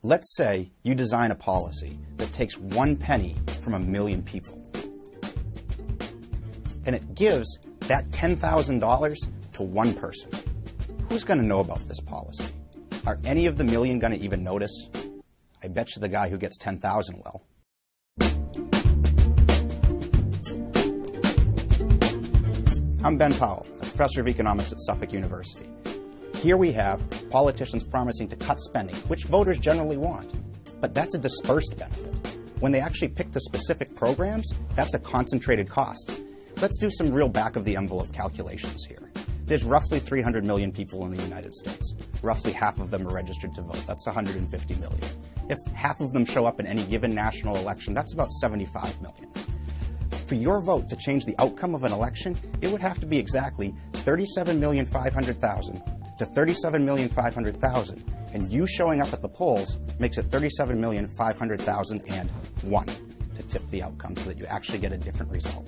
Let's say you design a policy that takes 1 penny from 1 million people, and it gives that $10,000 to one person. Who's going to know about this policy? Are any of the million going to even notice? I bet you the guy who gets 10,000 will. I'm Ben Powell, a professor of economics at Suffolk University. Here we have politicians promising to cut spending, which voters generally want. But that's a dispersed benefit. When they actually pick the specific programs, that's a concentrated cost. Let's do some real back-of-the-envelope calculations here. There's roughly 300 million people in the United States. Roughly half of them are registered to vote. That's 150 million. If half of them show up in any given national election, that's about 75 million. For your vote to change the outcome of an election, it would have to be exactly 37,500,000 to 37,500,000, and you showing up at the polls makes it 37,500,001 to tip the outcome so that you actually get a different result.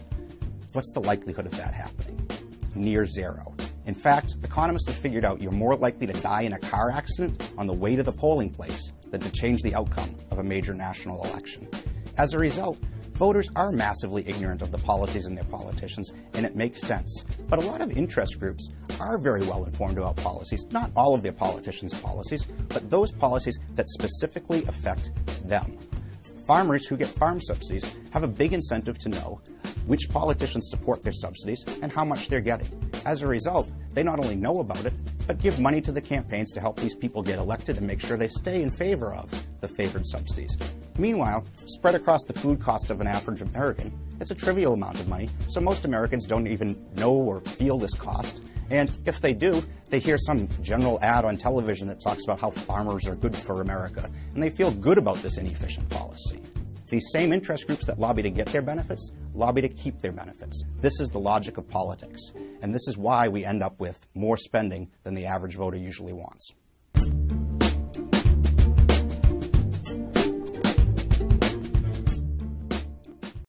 What's the likelihood of that happening? Near zero. In fact, economists have figured out you're more likely to die in a car accident on the way to the polling place than to change the outcome of a major national election. As a result, voters are massively ignorant of the policies and their politicians, and it makes sense. But a lot of interest groups are very well informed about policies, not all of their politicians' policies, but those policies that specifically affect them. Farmers who get farm subsidies have a big incentive to know which politicians support their subsidies and how much they're getting. As a result, they not only know about it, but give money to the campaigns to help these people get elected and make sure they stay in favor of the favored subsidies. Meanwhile, spread across the food cost of an average American, it's a trivial amount of money, so most Americans don't even know or feel this cost. And if they do, they hear some general ad on television that talks about how farmers are good for America, and they feel good about this inefficient policy. These same interest groups that lobby to get their benefits, lobby to keep their benefits. This is the logic of politics, and this is why we end up with more spending than the average voter usually wants.